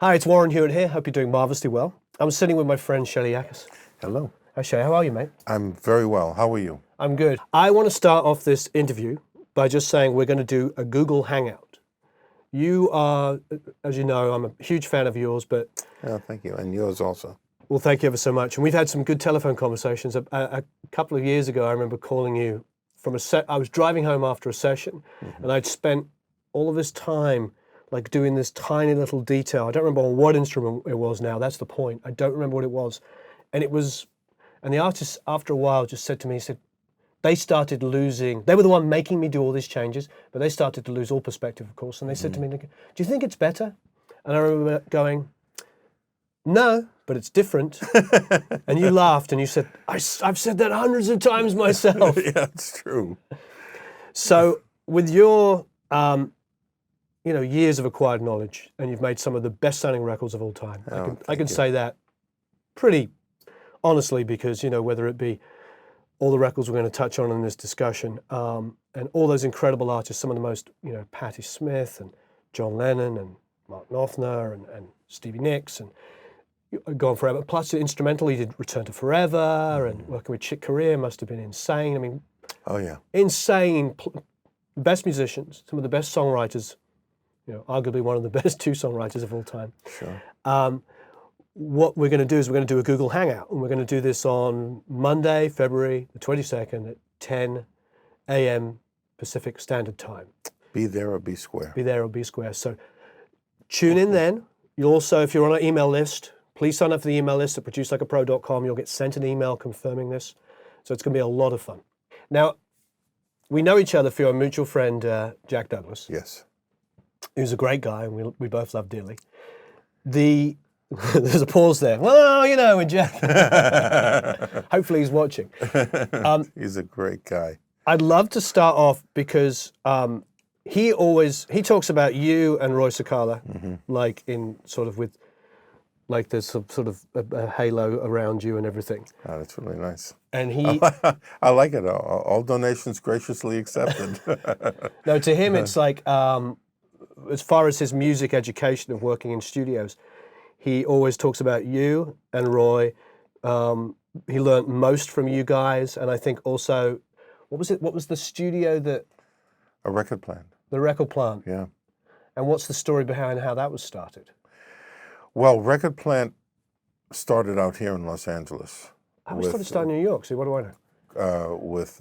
Hi, it's Warren Huart here. Hope you're doing marvelously well. I'm sitting with my friend Shelly Yakus. Hello. Hi Shelly, how are you, mate? I'm very well. How are you? I'm good. I want to start off this interview by just saying we're going to do a Google Hangout. You are, as you know, I'm a huge fan of yours, but... Yeah, thank you. And yours also. Well, thank you ever so much. And we've had some good telephone conversations. A couple of years ago, I remember calling you from I was driving home after a session, and I'd spent all of this time like doing this tiny little detail. I don't remember on what instrument it was now. That's the point. I don't remember what it was. And the artist, after a while, just said to me, he said, they started losing, they were the one making me do all these changes, but they started to lose all perspective, of course. And they said to me, do you think it's better? And I remember going, no, but it's different. And you laughed and you said, I've said that hundreds of times myself. Yeah, it's true. So with your, years of acquired knowledge, and you've made some of the best-selling records of all time. I can say that pretty honestly because, whether it be all the records we're going to touch on in this discussion, and all those incredible artists, some of the most, Patti Smith and John Lennon and Mark Knopfler and Stevie Nicks and Gone Forever. Plus, instrumentally, you did Return to Forever and working with Chick Corea must have been insane. I mean, oh yeah, insane. Best musicians, some of the best songwriters, arguably one of the best two songwriters of all time. Sure. What we're going to do is we're going to do a Google Hangout, and we're going to do this on Monday, February the 22nd at 10 a.m. Pacific Standard Time. Be there or be square. Be there or be square. So tune in then. You'll also, if you're on our email list, please sign up for the email list at producelikeapro.com. You'll get sent an email confirming this. So it's going to be a lot of fun. Now, we know each other through our mutual friend, Jack Douglas. Yes. Who's a great guy, and we both love dearly. There's a pause there. Well, with Jack. Hopefully he's watching. He's a great guy. I'd love to start off because he talks about you and Roy Cicala, like in sort of with, like there's some sort of a halo around you and everything. Oh, that's really nice. And he... I like it. All donations graciously accepted. No, to him it's like, as far as his music education of working in studios, he always talks about you and Roy. He learned most from you guys, and I think also, what was the studio that... A record plant. The record plant. Yeah. And what's the story behind how that was started? Well, record plant started out here in Los Angeles. I was thought it started in New York, so what do I know? With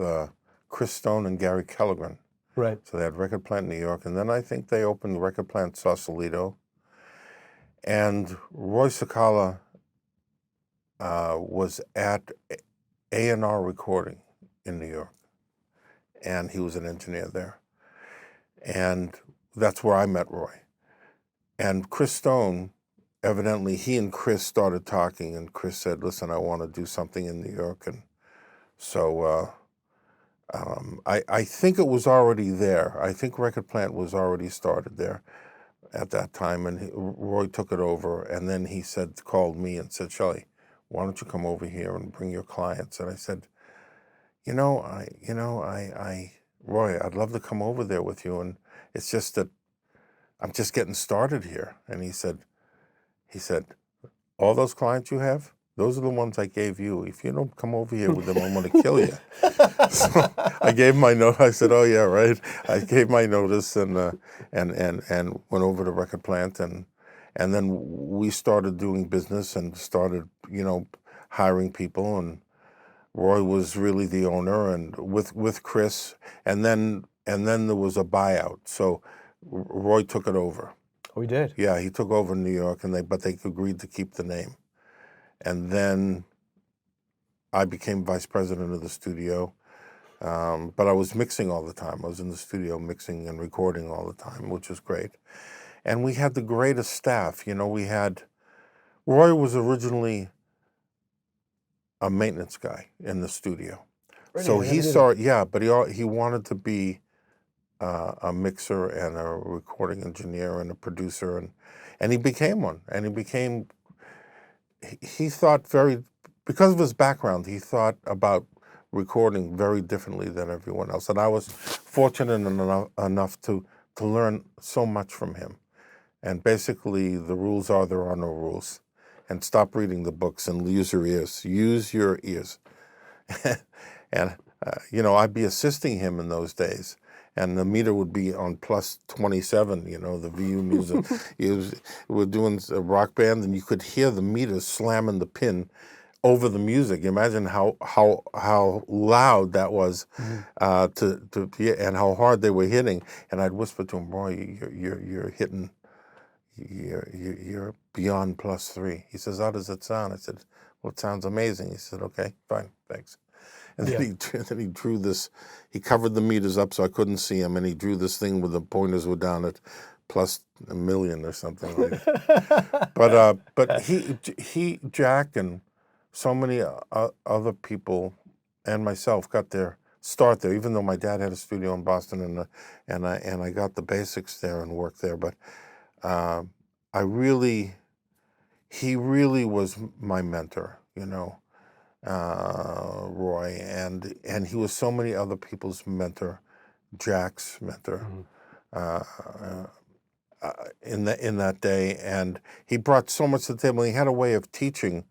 Chris Stone and Gary Kellogren. Right. So they had record plant in New York, and then I think they opened the record plant Sausalito. And Roy Cicala was at A&R Recording in New York, and he was an engineer there. And that's where I met Roy. And Chris Stone, evidently, he and Chris started talking, and Chris said, listen, I want to do something in New York. And so I think it was already there. I think record plant was already started there at that time, and Roy took it over, and then he called me and said, Shelly, why don't you come over here and bring your clients? And I said, Roy, I'd love to come over there with you, and it's just that I'm just getting started here. And he said, all those clients you have, those are the ones I gave you. If you don't come over here with them, I'm going to kill you. So I gave my note. I said, oh yeah, right. I gave my notice and went over to record plant, and then we started doing business and started, hiring people, and Roy was really the owner, and with Chris, and then there was a buyout. So Roy took it over. Oh, he did? Yeah, he took over in New York, but they agreed to keep the name. And then I became vice president of the studio, but I was mixing all the time. I was in the studio mixing and recording all the time, which was great. And we had the greatest staff. Roy was originally a maintenance guy in the studio. Really? So but he wanted to be a mixer and a recording engineer and a producer, and he became one. And he thought because of his background, he thought about recording very differently than everyone else. And I was fortunate enough to learn so much from him. And basically, the rules are there are no rules. And stop reading the books and use your ears. Use your ears. And, you know, I'd be assisting him in those days. And the meter would be on plus 27, you know, the VU music. We're doing a rock band, and you could hear the meter slamming the pin over the music. Imagine how loud that was, and how hard they were hitting. And I'd whisper to him, "Boy, you're hitting, you're beyond +3." He says, "How does it sound?" I said, "Well, it sounds amazing." He said, "Okay, fine, thanks." And then he drew this. He covered the meters up so I couldn't see him, and he drew this thing where the pointers were down at plus 1,000,000 or something like that. But he Jack and so many other people and myself got their start there. Even though my dad had a studio in Boston, and I got the basics there and worked there. But he really was my mentor, you know. Roy, and he was so many other people's mentor, Jack's mentor, in that day, and he brought so much to the table. He had a way of teaching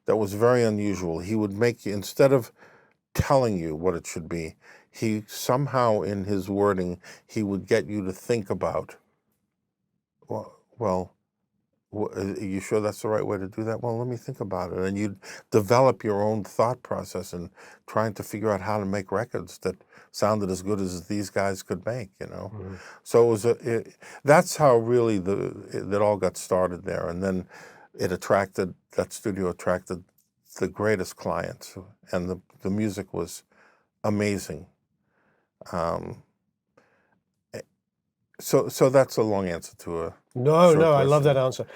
that was very unusual. He would make you, instead of telling you what it should be, he somehow in his wording he would get you to think about, well, are you sure that's the right way to do that? Well, let me think about it. And you'd develop your own thought process and trying to figure out how to make records that sounded as good as these guys could make, you know. So it was that's how really that all got started there. And then that studio attracted the greatest clients, and the music was amazing. So that's a long answer to a No, short I love question. that answer.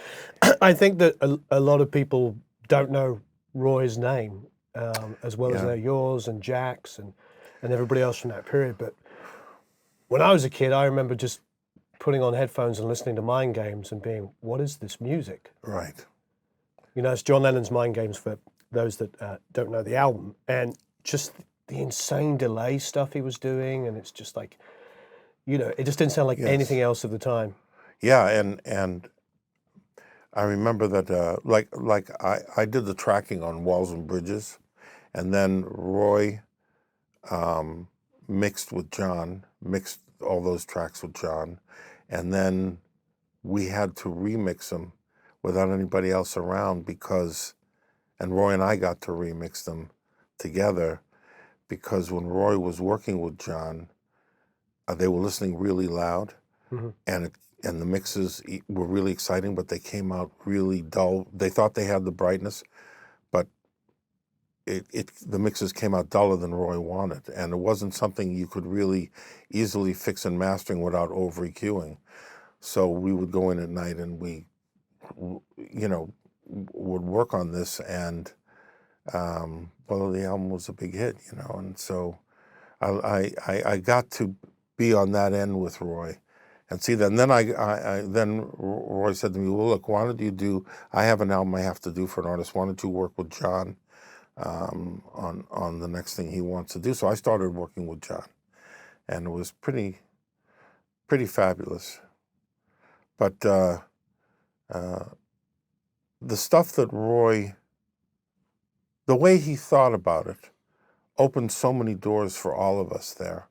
I think that a lot of people don't know Roy's name as well as Yeah. they're yours and Jack's and everybody else from that period. But when I was a kid, I remember just putting on headphones and listening to Mind Games and being, what is this music? Right. You know, it's John Lennon's Mind Games for those that don't know the album. And just the insane delay stuff he was doing. And it's just like, you know, it just didn't sound like anything else at the time. Yeah, and I remember that like I did the tracking on Walls and Bridges, and then Roy mixed all those tracks with John, and then we had to remix them without anybody else around and Roy and I got to remix them together because when Roy was working with John, they were listening really loud, and the mixes were really exciting, but they came out really dull. They thought they had the brightness, but the mixes came out duller than Roy wanted, and it wasn't something you could really easily fix in mastering without over EQing. So we would go in at night and we, you know, would work on this, and well, the album was a big hit, you know, and so I got to be on that end with Roy. And see, then then Roy said to me, "Well, look, why don't you do? I have an album I have to do for an artist. Why don't you work with John on the next thing he wants to do?" So I started working with John, and it was pretty fabulous. But the stuff that Roy, the way he thought about it, opened so many doors for all of us there,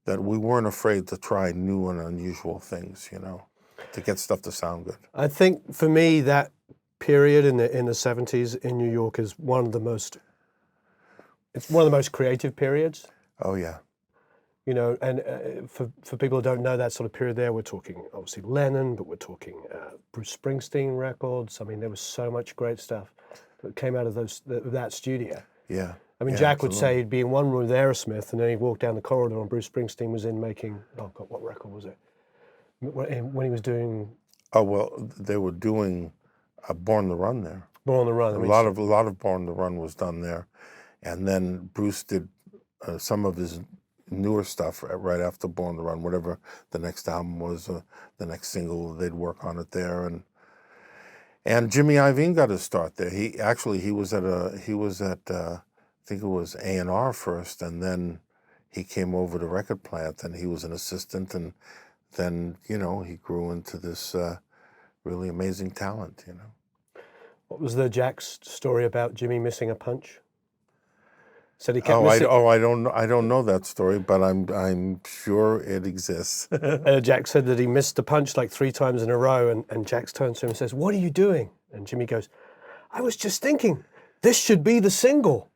that we weren't afraid to try new and unusual things, you know, to get stuff to sound good. I think for me, that period in the 70s in New York is one of the most creative periods. Oh yeah. You know, and for people who don't know that sort of period there, we're talking obviously Lennon, but we're talking Bruce Springsteen records. I mean, there was so much great stuff that came out of that studio. Yeah. I mean, yeah, Jack would absolutely. say he'd be in one room with Aerosmith, and then he'd walk down the corridor, and Bruce Springsteen was in making, oh God, what record was it? When he was doing Oh well, they were doing Born to Run there. Born on the Run. A lot of Born to Run was done there, and then Bruce did some of his newer stuff right after Born to Run. Whatever the next album was, the next single, they'd work on it there, and Jimmy Iovine got his start there. He was at I think it was A&R first, and then he came over to Record Plant, and he was an assistant, and then, you know, he grew into this really amazing talent, you know. What was the Jack's story about Jimmy missing a punch? Said he kept missing. I don't know that story, but I'm sure it exists. Jack said that he missed the punch like 3 times in a row, and Jax turns to him and says, "What are you doing?" And Jimmy goes, "I was just thinking, this should be the single."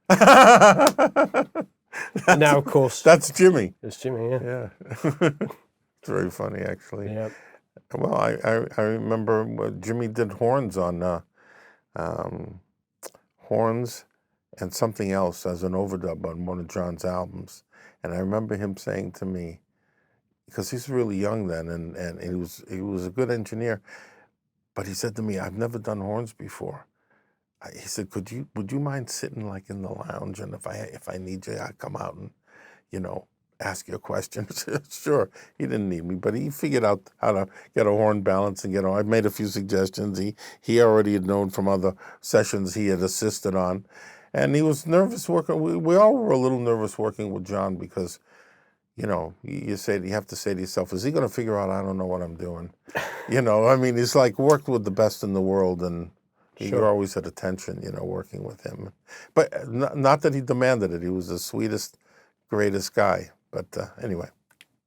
Now, of course, That's Jimmy. it's Jimmy. Yeah. Yeah. It's very funny, actually. Yeah. Well, I remember Jimmy did horns on horns and something else as an overdub on one of John's albums. And I remember him saying to me, because he's really young then, and he was a good engineer, but he said to me, "I've never done horns before." He said, would you mind sitting like in the lounge, and if I need you, I'd come out and, you know, ask you a question. Sure, he didn't need me, but he figured out how to get a horn balance and I made a few suggestions. He already had known from other sessions he had assisted on, and he was nervous working. We all were a little nervous working with John because, you know, you have to say to yourself, is he going to figure out I don't know what I'm doing? You know, I mean, he's like worked with the best in the world, and you're always at attention, you know, working with him. But not that he demanded it. He was the sweetest, greatest guy. But anyway.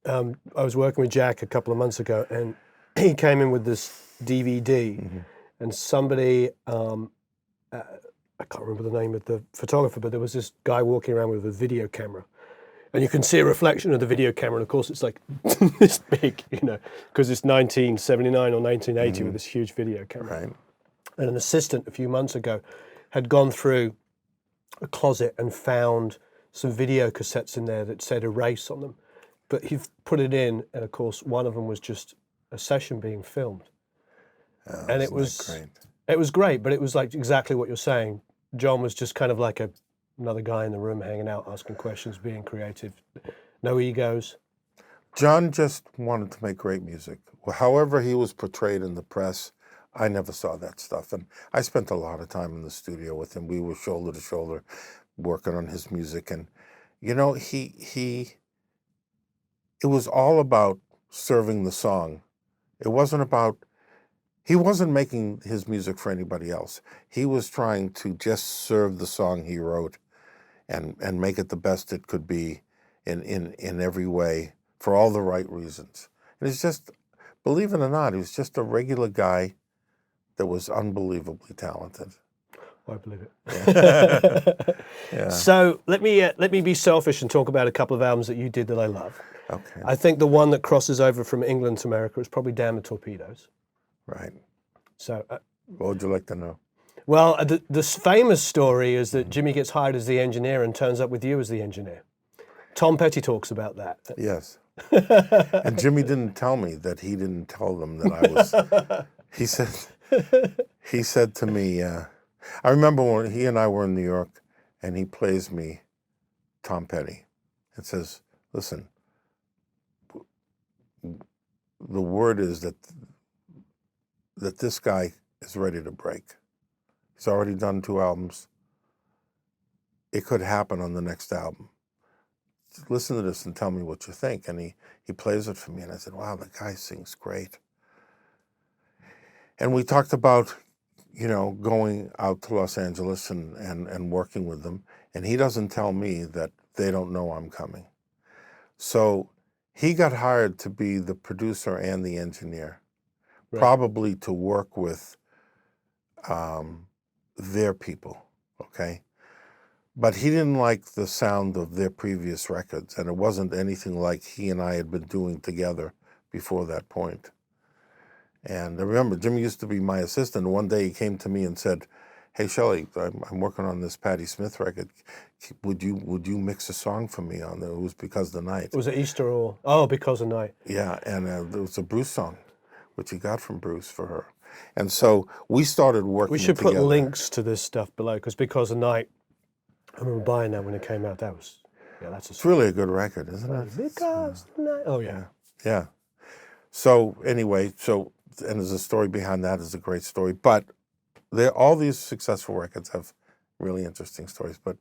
I was working with Jack a couple of months ago, and he came in with this DVD, and somebody, I can't remember the name of the photographer, but there was this guy walking around with a video camera. And you can see a reflection of the video camera, and of course it's like this big, you know, because it's 1979 or 1980 with this huge video camera. Right. And an assistant a few months ago had gone through a closet and found some video cassettes in there that said erase on them. But he put it in, and of course one of them was just a session being filmed. And it was great, but it was like exactly what you're saying. John was just kind of like another guy in the room hanging out, asking questions, being creative. No egos. John just wanted to make great music. However he was portrayed in the press, I never saw that stuff. And I spent a lot of time in the studio with him. We were shoulder to shoulder working on his music. And, you know, it was all about serving the song. It wasn't about, he wasn't making his music for anybody else. He was trying to just serve the song he wrote and make it the best it could be in every way for all the right reasons. And it's just, believe it or not, he was just a regular guy that was unbelievably talented. I believe it. Yeah. So let me be selfish and talk about a couple of albums that you did that I love. Okay. I think the one that crosses over from England to America is probably Damn the Torpedoes. Right. So what would you like to know? Well, the famous story is that Jimmy gets hired as the engineer and turns up with you as the engineer. Tom Petty talks about that. Yes. And Jimmy didn't tell me that he didn't tell them that I was. He said to me, I remember when he and I were in New York, and he plays me Tom Petty and says, "Listen, the word is that this guy is ready to break. He's already done 2 albums. It could happen on the next album. Listen to this and tell me what you think." And he plays it for me, and I said, "Wow, the guy sings great." And we talked about, you know, going out to Los Angeles and working with them. And he doesn't tell me that they don't know I'm coming. So he got hired to be the producer and the engineer, right, probably to work with their people, okay? But he didn't like the sound of their previous records, and it wasn't anything like he and I had been doing together before that point. And I remember Jimmy used to be my assistant. One day he came to me and said, "Hey, Shelly, I'm working on this Patti Smith record. Would you mix a song for me on it?" It was Because the Night. Was it Easter or Because the Night? Yeah, and there was a Bruce song, which he got from Bruce for her. And so we started working together. We should put links to this stuff below, because the Night, I remember buying that when it came out. That was, it's really a good record, isn't it? Because the Night. Oh, yeah. Yeah. So anyway, and there's a story behind that. Is a great story. But all these successful records have really interesting stories. But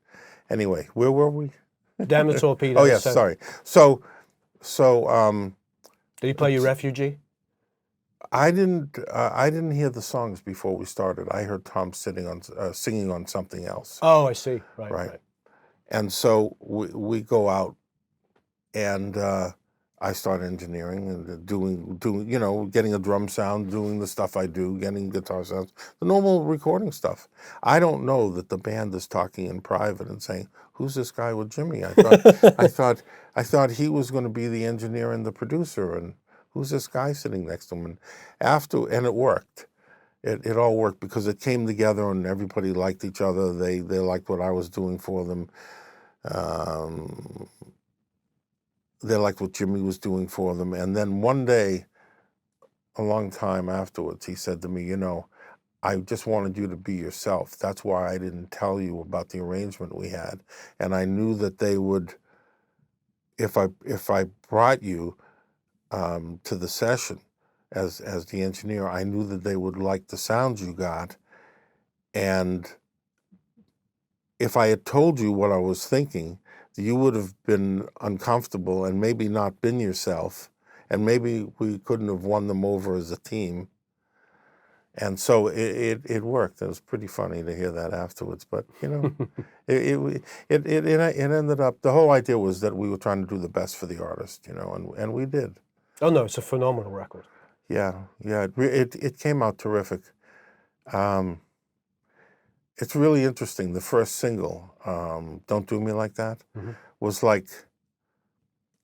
anyway, where were we? Damn the Torpedoes. Oh, yes, sorry. So did he play you Refugee? I didn't hear the songs before we started. I heard Tom singing on something else, Oh, I see. Right, right? right. And so we go out, and I start engineering and doing getting a drum sound, doing the stuff I do, getting guitar sounds, the normal recording stuff. I don't know that the band is talking in private and saying, "Who's this guy with Jimmy?" I thought he was going to be the engineer and the producer, and who's this guy sitting next to him? And it worked. It all worked because it came together and everybody liked each other. They liked what I was doing for them. Um, they liked what Jimmy was doing for them. And then one day, a long time afterwards, he said to me, I just wanted you to be yourself. That's why I didn't tell you about the arrangement we had. And I knew that they would, if I brought you to the session as the engineer, I knew that they would like the sounds you got. And if I had told you what I was thinking, you would have been uncomfortable and maybe not been yourself, and maybe we couldn't have won them over as a team. And so it worked. It was pretty funny to hear that afterwards. But it ended up. The whole idea was that we were trying to do the best for the artist, and we did. Oh no, it's a phenomenal record. Yeah. It came out terrific. It's really interesting. The first single, "Don't Do Me Like That," was like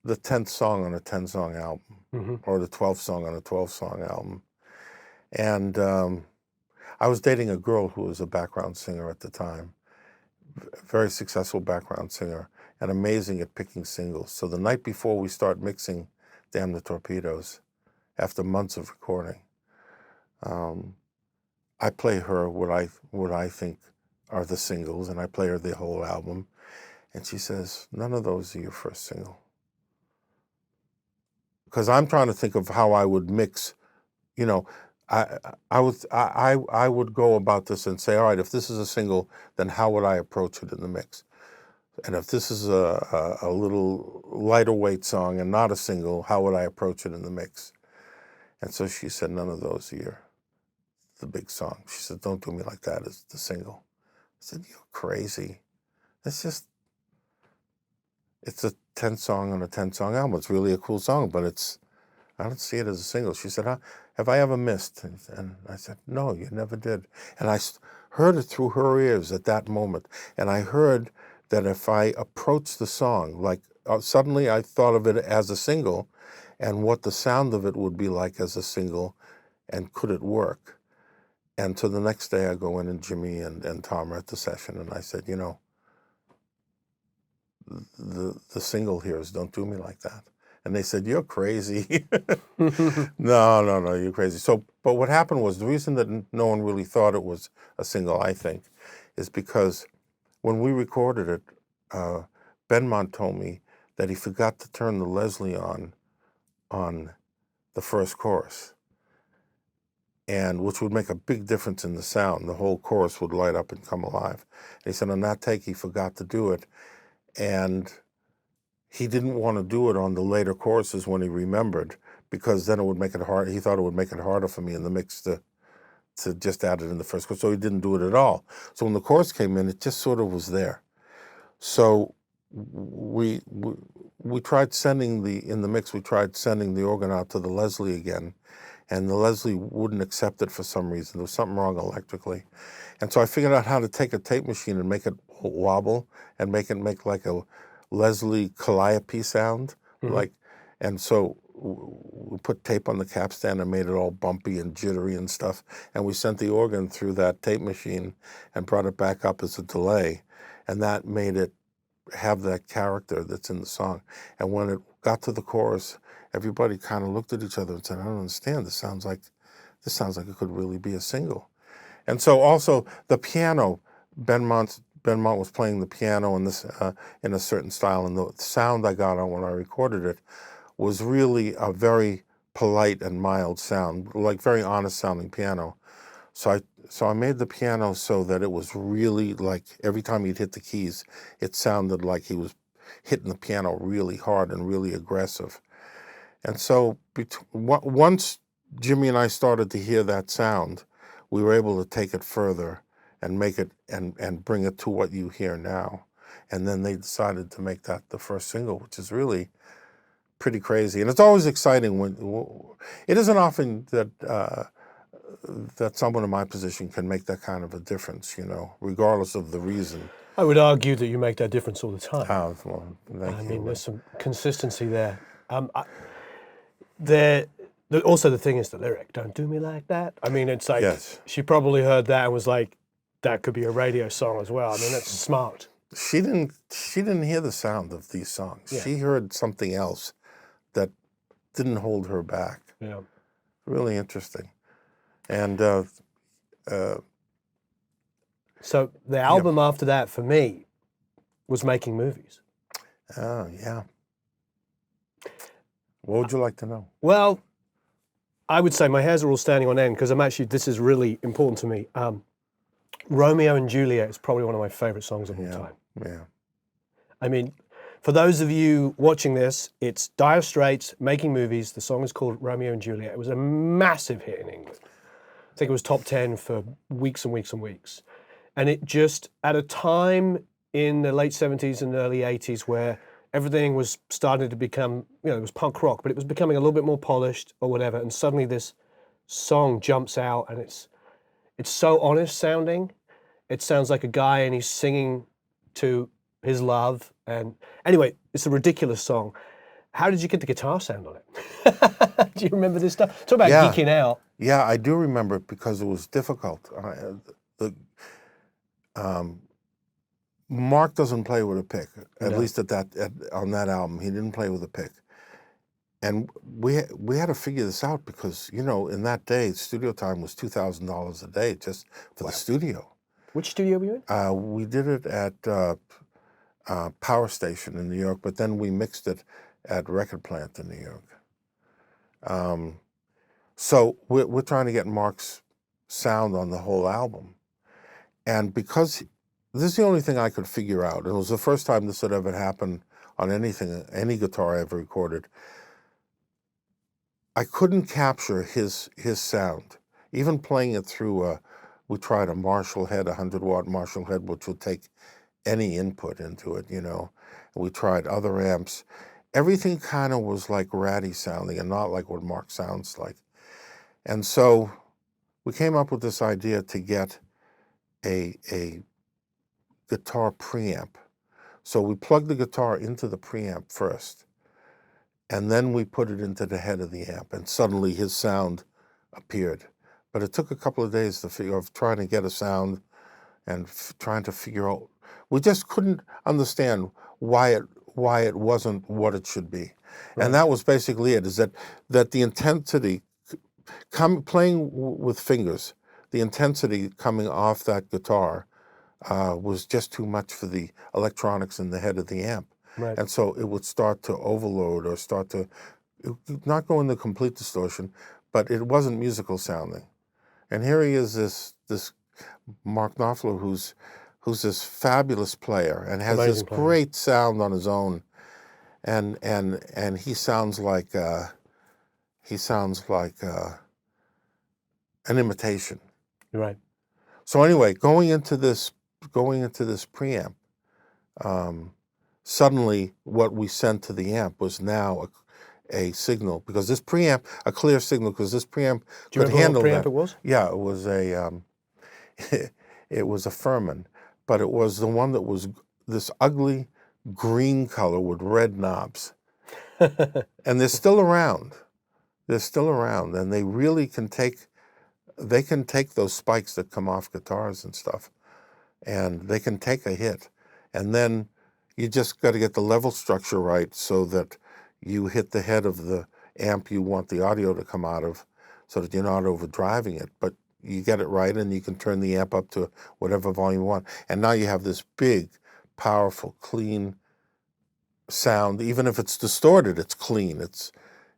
the 10th song on a 10-song album, or the 12th song on a 12-song album. And I was dating a girl who was a background singer at the time, very successful background singer, and amazing at picking singles. So the night before we start mixing Damn the Torpedoes, after months of recording, I play her what I think are the singles, and I play her the whole album, and she says, "None of those are your first single." Because I'm trying to think of how I would mix, I would go about this and say, all right, if this is a single, then how would I approach it in the mix? And if this is a little lighter weight song and not a single, how would I approach it in the mix? And so she said, none of those are the big song. She said, "Don't Do Me Like That" is the single. I said, "You're crazy. It's a 10-song on a 10-song album. It's really a cool song, but I don't see it as a single." She said, "Have I ever missed?" And I said, "No, you never did." And I heard it through her ears at that moment. And I heard that if I approached the song, like suddenly I thought of it as a single and what the sound of it would be like as a single, and could it work? And so the next day I go in, and Jimmy and Tom are at the session, and I said, the single here is "Don't Do Me Like That." And they said, "You're crazy." No, you're crazy. So, but what happened was, the reason that no one really thought it was a single, I think, is because when we recorded it, Benmont told me that he forgot to turn the Leslie on the first chorus, and which would make a big difference in the sound. The whole chorus would light up and come alive. And he said on that take he forgot to do it, and he didn't want to do it on the later choruses when he remembered, because then it would make it hard. He thought it would make it harder for me in the mix to just add it in the first chorus. So he didn't do it at all. So when the chorus came in, it just sort of was there. So we tried sending in the mix, we tried sending the organ out to the Leslie again, and the Leslie wouldn't accept it for some reason. There was something wrong electrically. And so I figured out how to take a tape machine and make it wobble and make like a Leslie calliope sound. And so we put tape on the capstan and made it all bumpy and jittery and stuff. And we sent the organ through that tape machine and brought it back up as a delay. And that made it have that character that's in the song. And when it got to the chorus, everybody kind of looked at each other and said, "I don't understand. This sounds like it could really be a single." And so also the piano, Benmont was playing the piano in this in a certain style, and the sound I got on when I recorded it was really a very polite and mild sound, like very honest sounding piano. So I made the piano so that it was really like every time he'd hit the keys, it sounded like he was hitting the piano really hard and really aggressive. And so once Jimmy and I started to hear that sound, we were able to take it further and make it and bring it to what you hear now. And then they decided to make that the first single, which is really pretty crazy. And it's always exciting when it isn't often that that someone in my position can make that kind of a difference, you know, regardless of the reason. I would argue that you make that difference all the time. Well, thank I you. mean, there's some consistency there. Also, the thing is the lyric, "Don't do me like that." I mean, it's like, Yes. she probably heard that and was like, that could be a radio song as well. I mean, that's smart. She didn't hear the sound of these songs. Yeah. She heard something else that didn't hold her back. Yeah. Really interesting. And So the album after that for me was Making Movies. oh yeah. What would you like to know? Well, I would say my hairs are all standing on end because this is really important to me. Romeo and Juliet is probably one of my favorite songs of all time. Yeah. I mean, for those of you watching this, it's Dire Straits, Making Movies. The song is called Romeo and Juliet. It was a massive hit in England. I think it was top 10 for weeks and weeks and weeks. And it just, at a time in the late 70s and early 80s where everything was starting to become, it was punk rock, but it was becoming a little bit more polished or whatever. And suddenly this song jumps out and it's so honest sounding. It sounds like a guy and he's singing to his love. And anyway, it's a ridiculous song. How did you get the guitar sound on it? Do you remember this stuff? Talk about geeking out. Yeah, I do remember it because it was difficult. Mark doesn't play with a pick, at least on that album. He didn't play with a pick. And we had to figure this out because, in that day, studio time was $2,000 a day just for the studio. Which studio were you in? We did it at Power Station in New York, but then we mixed it at Record Plant in New York. So we're trying to get Mark's sound on the whole album. And because this is the only thing I could figure out, and it was the first time this had ever happened on any guitar I ever recorded, I couldn't capture his sound. Even playing it through, we tried a Marshall head, 100-watt Marshall head, which would take any input into it, And we tried other amps. Everything kind of was like ratty sounding and not like what Mark sounds like. And so we came up with this idea to get a guitar preamp. So we plugged the guitar into the preamp first, and then we put it into the head of the amp, and suddenly his sound appeared. But it took a couple of days of trying to get a sound and trying to figure out. We just couldn't understand why it wasn't what it should be. Right. And that was basically it, is that the intensity, playing with fingers, the intensity coming off that guitar was just too much for the electronics in the head of the amp. Right. And so it would start to overload or start to not go into complete distortion, but it wasn't musical sounding. And here he is, this Mark Knopfler, who's this fabulous player and has this great sound on his own, and he sounds like an imitation. Right. So anyway, going into this preamp, suddenly what we sent to the amp was now a signal, because this preamp, a clear signal, because this preamp could handle that. Do you remember what preamp it was? Yeah, it was it was a Furman, but it was the one that was this ugly green color with red knobs. And they're still around. And they really can take those spikes that come off guitars and stuff, and they can take a hit. And then you just got to get the level structure right so that you hit the head of the amp you want the audio to come out of, so that you're not overdriving it, but you get it right, and you can turn the amp up to whatever volume you want. And now you have this big, powerful, clean sound. Even if it's distorted, it's clean.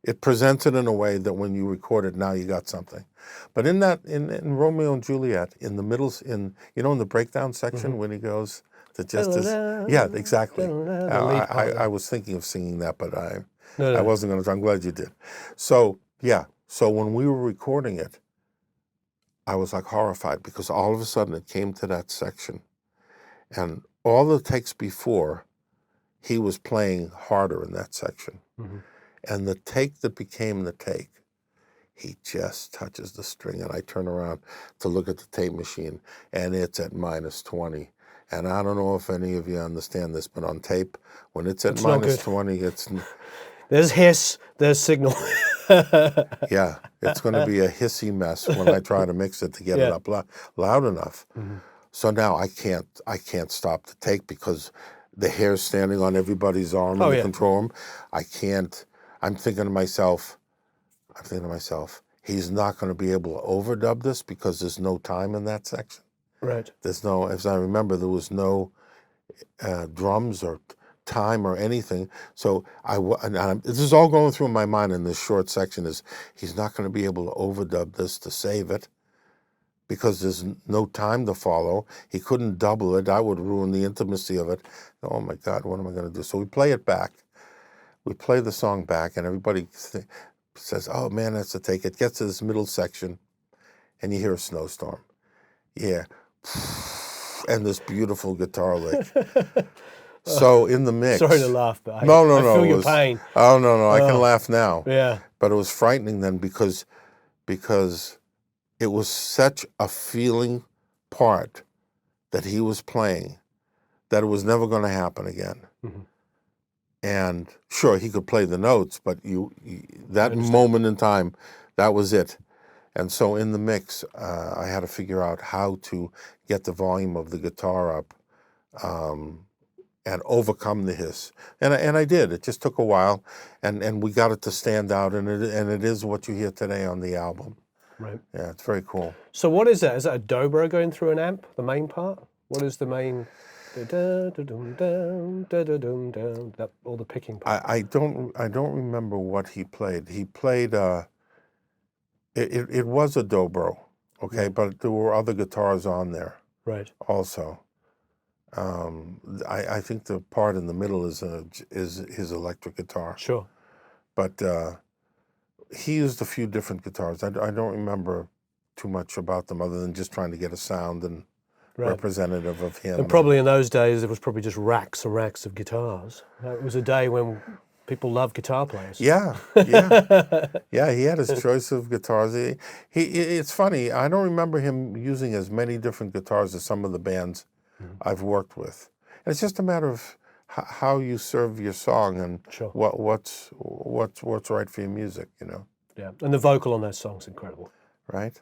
It presents it in a way that when you record it, now you got something. But in Romeo and Juliet, in the middles, in the breakdown section, when he goes to just this, yeah, exactly. I was thinking of singing that, but I wasn't going to. I'm glad you did. So yeah, So when we were recording it, I was like horrified because all of a sudden it came to that section, and all the takes before, he was playing harder in that section. Mm-hmm. And the take that became the take, he just touches the string, and I turn around to look at the tape machine, and it's at -20. And I don't know if any of you understand this, but on tape, when it's at It's not good. -20, it's There's hiss, there's signal. yeah, it's going to be a hissy mess when I try to mix it to get it up loud enough. Mm-hmm. So now I can't stop the take because the hair's standing on everybody's arm in the control room. I can't. I'm thinking to myself, he's not going to be able to overdub this because there's no time in that section. Right. There's no, as I remember, there was no drums or time or anything. So this is all going through my mind in this short section is he's not going to be able to overdub this to save it because there's no time to follow. He couldn't double it. That would ruin the intimacy of it. Oh my God, what am I going to do? So we play it back. We play the song back, and everybody says, oh man, that's a take. It gets to this middle section, and you hear a snowstorm. Yeah. And this beautiful guitar lick. So in the mix. Sorry to laugh, but I no. feel your pain. Oh, no. I can laugh now. Yeah. But it was frightening then because it was such a feeling part that he was playing that it was never going to happen again. Mm-hmm. And sure, he could play the notes, but that moment in time, that was it. And so in the mix, I had to figure out how to get the volume of the guitar up and overcome the hiss. And I did. It just took a while, and we got it to stand out, and it is what you hear today on the album. Right. Yeah, it's very cool. So what is that? Is that a dobro going through an amp, the main part? What is the main... all the picking part? I don't remember what he played. He played... It was a dobro, okay, yeah. But there were other guitars on there, right? Also, I think the part in the middle is his electric guitar. Sure, but he used a few different guitars. I don't remember too much about them other than just trying to get a sound and representative of him. And probably in those days, there was probably just racks and racks of guitars. It was a day when people loved guitar players. Yeah. He had his choice of guitars. It's funny. I don't remember him using as many different guitars as some of the bands I've worked with. And it's just a matter of how you serve your song and what's right for your music. Yeah, and the vocal on that song's incredible. Right.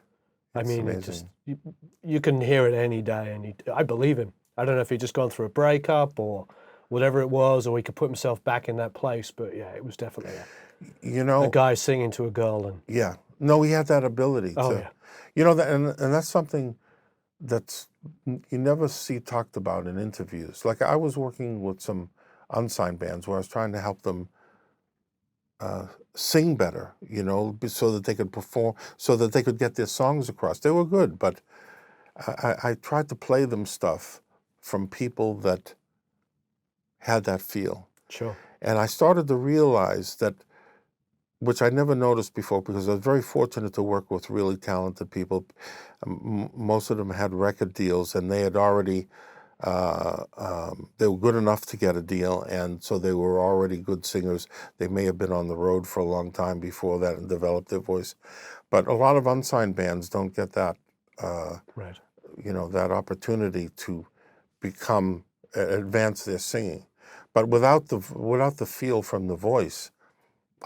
I mean, it just you can hear it any day, I believe him. I don't know if he'd just gone through a breakup or whatever it was, or he could put himself back in that place. But yeah, it was definitely a guy singing to a girl. And yeah, no, he had that ability. And that's something that's you never see talked about in interviews. Like I was working with some unsigned bands where I was trying to help them sing better, so that they could perform, so that they could get their songs across. They were good, but I tried to play them stuff from people that had that feel. Sure. And I started to realize that, which I never noticed before, because I was very fortunate to work with really talented people. Most of them had record deals, and they had already, they were good enough to get a deal, and so they were already good singers. They may have been on the road for a long time before that and developed their voice. But a lot of unsigned bands don't get that, that opportunity to advance their singing. But without the feel from the voice,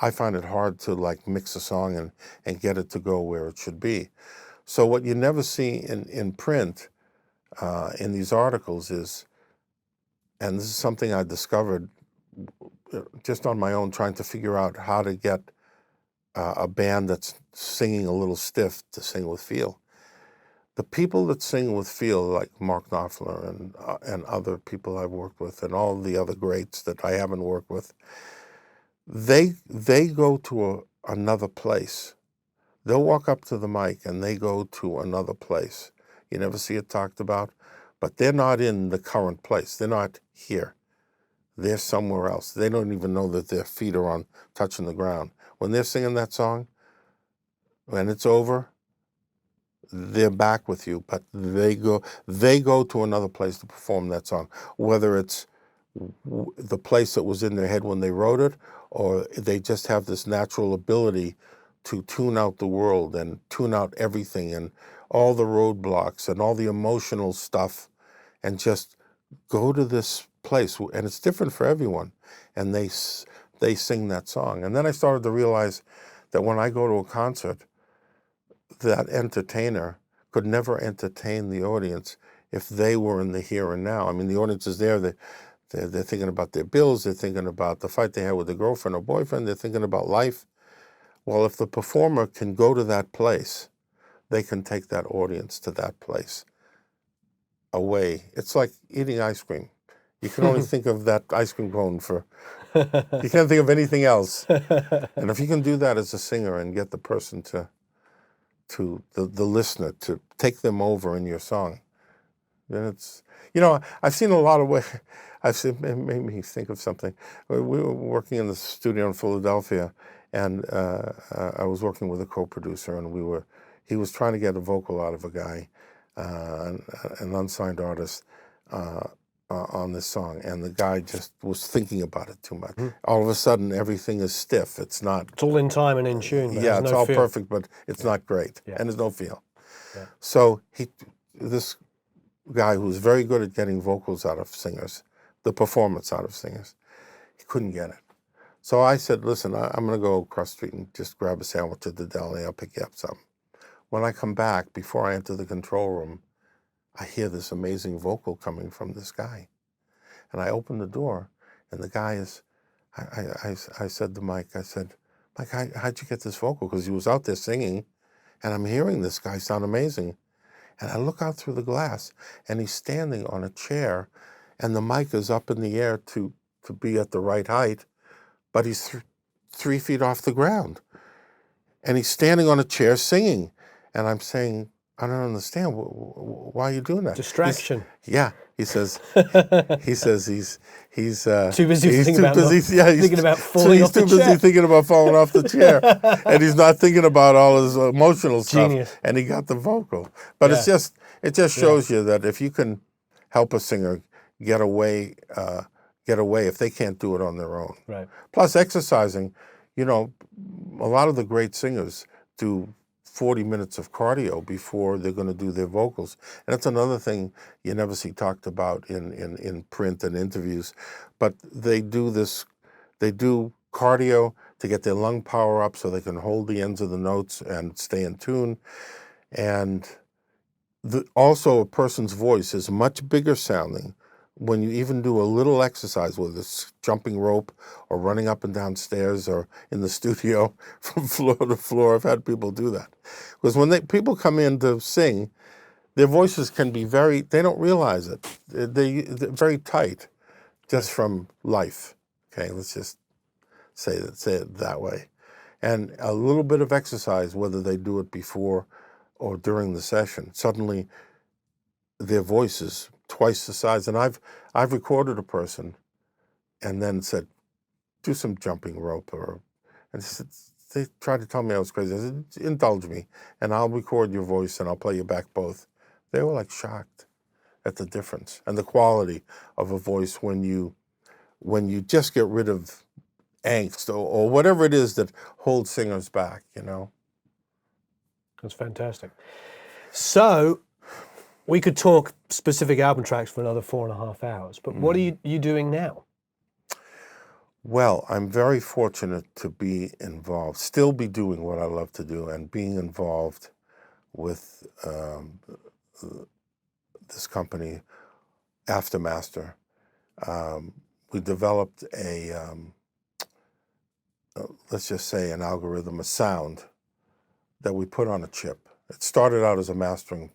I find it hard to mix a song and get it to go where it should be. So what you never see in print, in these articles is, and this is something I discovered just on my own, trying to figure out how to get a band that's singing a little stiff to sing with feel. The people that sing with feel, like Mark Knopfler and other people I've worked with, and all the other greats that I haven't worked with, they go to another place. They'll walk up to the mic and they go to another place. You never see it talked about, but they're not in the current place. They're not here. They're somewhere else. They don't even know that their feet are touching the ground. When they're singing that song, when it's over, they're back with you, but they go to another place to perform that song, whether it's the place that was in their head when they wrote it, or they just have this natural ability to tune out the world and tune out everything and all the roadblocks and all the emotional stuff, and just go to this place. And it's different for everyone, and they sing that song. And then I started to realize that when I go to a concert, that entertainer could never entertain the audience if they were in the here and now. I mean, the audience is there. They're thinking about their bills. They're thinking about the fight they had with their girlfriend or boyfriend. They're thinking about life. Well, if the performer can go to that place, they can take that audience to that place away. It's like eating ice cream. You can only think of that ice cream cone you can't think of anything else. And if you can do that as a singer and get the person to the listener to take them over in your song, then it's, I've seen a lot of ways. It made me think of something. We were working in the studio in Philadelphia, and I was working with a co-producer, and he was trying to get a vocal out of a guy, an unsigned artist, on this song, and the guy just was thinking about it too much. All of a sudden, everything is stiff. It's not. It's all in time and in tune. But Yeah, there's it's no all feel. perfect, but it's not great, Yeah. and there's no feel. Yeah. So this guy who was very good at getting vocals out of singers, the performance out of singers, he couldn't get it. So I said, listen, I'm going to go across the street and just grab a sandwich at the deli. I'll pick you up something. When I come back, before I enter the control room, I hear this amazing vocal coming from this guy. And I open the door, and the guy is, I said to Mike, Mike, how'd you get this vocal? Because he was out there singing, and I'm hearing this guy sound amazing. And I look out through the glass, and he's standing on a chair, and the mic is up in the air to be at the right height, but he's 3 feet off the ground. And he's standing on a chair singing. And I'm saying, I don't understand. Why are you doing that? Distraction. He says he's Too busy he's thinking too about busy. thinking about falling off the He's too busy chair. thinking about falling off the chair, and he's not thinking about all his emotional stuff. Genius. And he got the vocal. But Yeah. it just shows you that if you can help a singer get away if they can't do it on their own. Right. Plus exercising, a lot of the great singers do 40 minutes of cardio before they're going to do their vocals. And that's another thing you never see talked about in print and interviews. But they do cardio to get their lung power up so they can hold the ends of the notes and stay in tune. And also a person's voice is much bigger sounding when you even do a little exercise, whether it's jumping rope or running up and down stairs or in the studio from floor to floor. I've had people do that. Because when people come in to sing, their voices can be they don't realize it. They're very tight just from life. Okay, let's just say it that way. And a little bit of exercise, whether they do it before or during the session, suddenly their voice is twice the size. And I've recorded a person and then said, do some jumping rope, and they tried to tell me I was crazy. I said, indulge me, and I'll record your voice and I'll play you back both. They were like shocked at the difference and the quality of a voice when you just get rid of angst or whatever it is that holds singers back, That's fantastic. So we could talk specific album tracks for another 4.5 hours, but what are you doing now? Well, I'm very fortunate to be involved, still be doing what I love to do, and being involved with this company, Aftermaster. We developed let's just say an algorithm, a sound that we put on a chip. It started out as a mastering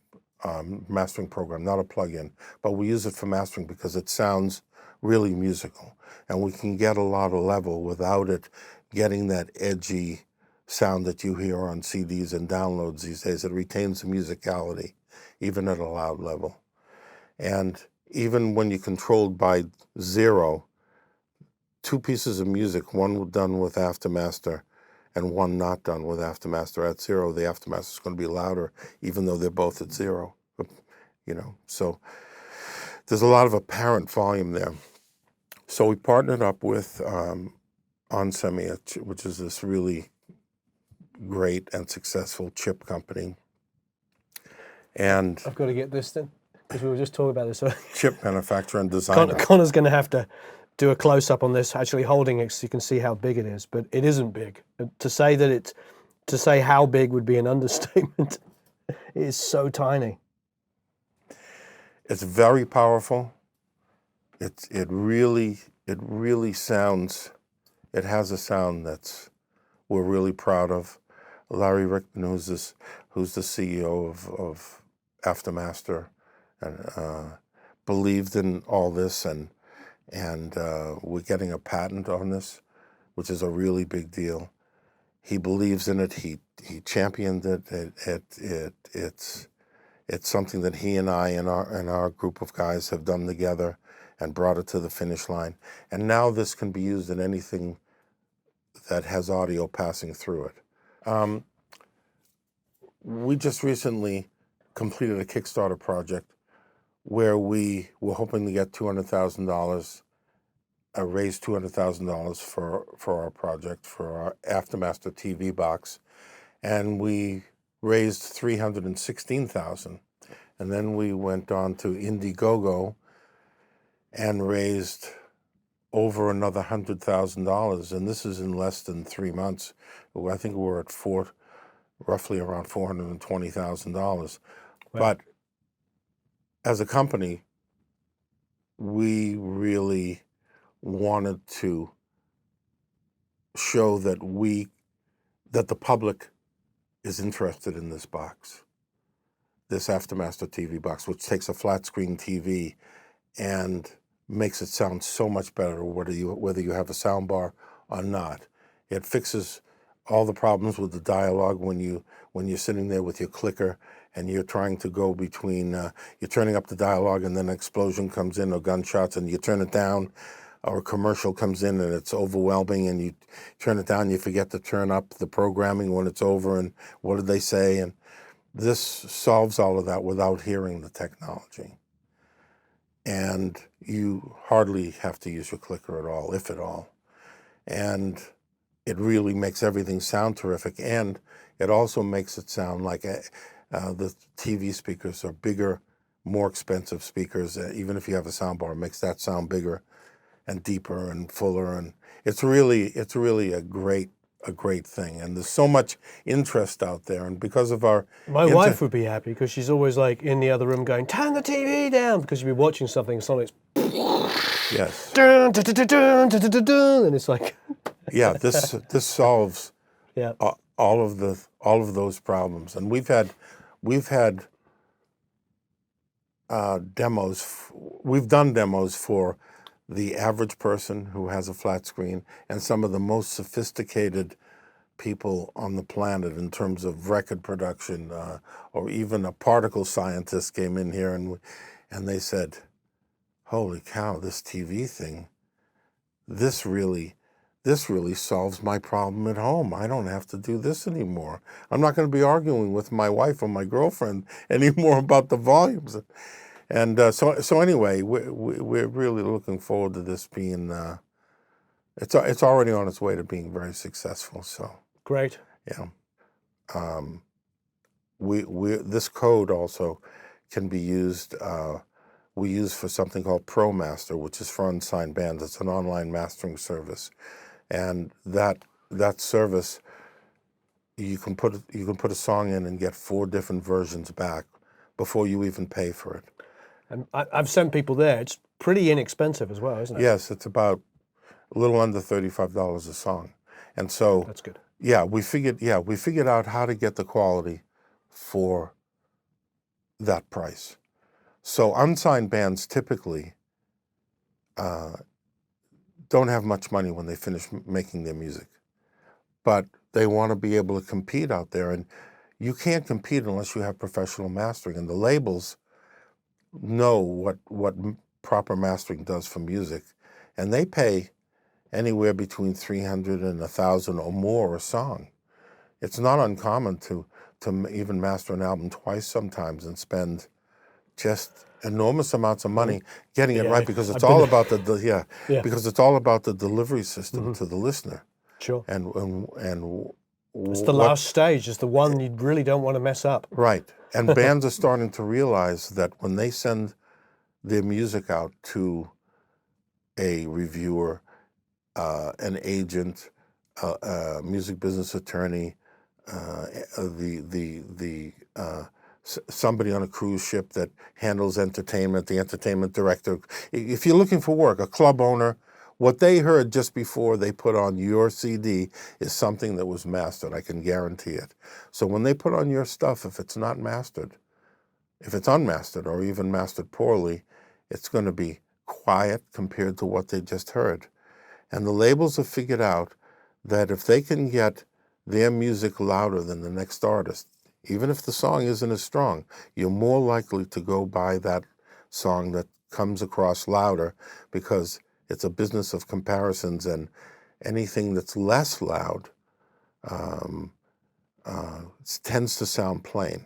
program, not a plug-in, but we use it for mastering because it sounds really musical, and we can get a lot of level without it getting that edgy sound that you hear on CDs and downloads these days. It retains the musicality, even at a loud level. And even when you're controlled by zero, 2 pieces of music, one done with Aftermaster and one not done with Aftermaster. At 0, the Aftermaster is going to be louder, even though they're both at 0. So there's a lot of apparent volume there. So we partnered up with onsemi, which is this really great and successful chip company. And I've got to get this then, because we were just talking about this earlier. Chip manufacturer and designer. Connor's going to have to do a close-up on this, actually holding it so you can see how big it is, but it isn't big. To say how big would be an understatement. It is so tiny. It's very powerful. It really sounds. It has a sound we're really proud of. Larry Rickman, who's the CEO of Aftermaster, and believed in all this, and we're getting a patent on this, which is a really big deal. He believes in it. He championed it. It's something that he and I and our group of guys have done together and brought it to the finish line. And now this can be used in anything that has audio passing through it. We just recently completed a Kickstarter project where we were hoping to get $200,000, raise $200,000 for our project, for our Aftermaster TV box, and we raised $316,000, and then we went on to Indiegogo and raised over another $100,000, and this is in less than 3 months. I think we're at roughly around $420,000. Wow. But as a company, we really wanted to show that the public is interested in this box, this Aftermaster TV box, which takes a flat screen TV and makes it sound so much better whether you have a sound bar or not. It fixes all the problems with the dialogue when you're sitting there with your clicker and you're trying to go between, you're turning up the dialogue and then an explosion comes in or gunshots and you turn it down, or a commercial comes in and it's overwhelming and you turn it down, you forget to turn up the programming when it's over and what did they say, and this solves all of that without hearing the technology. And you hardly have to use your clicker at all, if at all. And it really makes everything sound terrific, and it also makes it sound like the TV speakers are bigger, more expensive speakers. Even if you have a soundbar, it makes that sound bigger and deeper and fuller, and it's really a great thing. And there's so much interest out there, and because of our wife would be happy because she's always like in the other room going, "Turn the TV down," because you'll be watching something, suddenly it's yes, dun, dun, dun, dun, dun, dun, dun, dun, and it's like yeah, this solves yeah. all of those problems. And we've had demos. We've done demos for the average person who has a flat screen and some of the most sophisticated people on the planet in terms of record production, or even a particle scientist came in here and they said, "Holy cow, this TV thing, this really solves my problem at home. I don't have to do this anymore. I'm not going to be arguing with my wife or my girlfriend anymore about the volumes." And so anyway, we're really looking forward to this being. It's already on its way to being very successful. So Great. yeah, this code also can be used. We use for something called ProMaster, which is for unsigned bands. It's an online mastering service, and that service, you can put a song in and get 4 different versions back before you even pay for it. And I've sent people there. It's pretty inexpensive as well, isn't it? Yes, it's about a little under $35 a song, and so That's good. Yeah, we figured out how to get the quality for that price. So unsigned bands typically don't have much money when they finish making their music, but they want to be able to compete out there, and you can't compete unless you have professional mastering, and the labels know what proper mastering does for music, and they pay anywhere between 300 and 1,000 or more a song. It's not uncommon to even master an album twice sometimes and spend just enormous amounts of money getting it right, because it's all about because it's all about the delivery system to the listener. Sure. And it's the last stage. It's the one you really don't want to mess up. Right. And bands are starting to realize that when they send their music out to a reviewer, an agent, a music business attorney, somebody on a cruise ship that handles entertainment, the entertainment director. If you're looking for work, a club owner, what they heard just before they put on your CD is something that was mastered. I can guarantee it. So when they put on your stuff, if it's not mastered, if it's unmastered or even mastered poorly, it's going to be quiet compared to what they just heard. And the labels have figured out that if they can get their music louder than the next artist, even if the song isn't as strong, you're more likely to go buy that song that comes across louder, because it's a business of comparisons, and anything that's less loud tends to sound plain.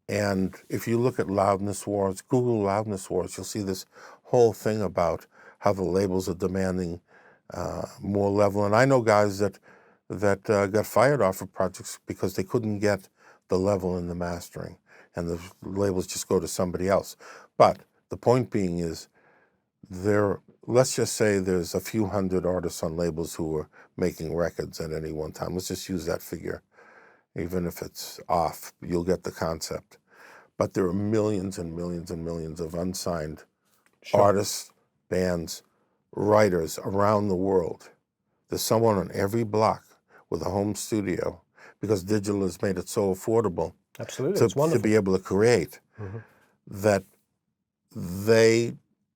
And if you look at loudness wars, Google loudness wars, you'll see this whole thing about how the labels are demanding more level. And I know guys that got fired off of projects because they couldn't get the level in the mastering, and the labels just go to somebody else. But the point being is, let's just say there's a few hundred artists on labels who are making records at any one time. Let's just use that figure. Even if it's off, you'll get the concept. But there are millions and millions and millions of unsigned artists, bands, writers around the world. There's someone on every block with a home studio, because digital has made it so affordable to be able to create, that they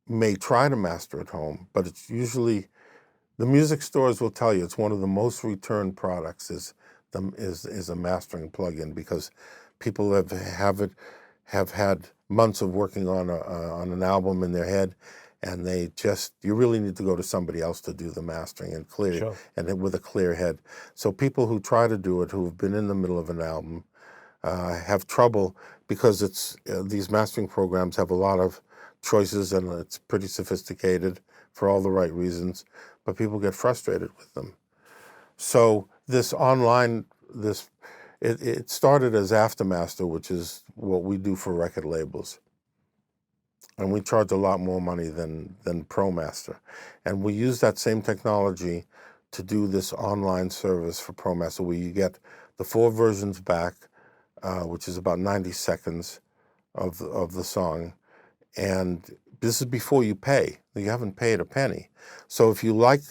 may try to master at home, but it's usually, the music stores will tell you it's one of the most returned products is a mastering plugin, because people have had months of working on an album in their head, and you really need to go to somebody else to do the mastering and clear and with a clear head. So people who try to do it, who have been in the middle of an album, have trouble, because these mastering programs have a lot of choices, and it's pretty sophisticated for all the right reasons, but people get frustrated with them. So this online, it started as Aftermaster, which is what we do for record labels. And we charge a lot more money than ProMaster. And we use that same technology to do this online service for ProMaster, where you get the 4 versions back, which is about 90 seconds of the song. And this is before you pay. You haven't paid a penny. So if you like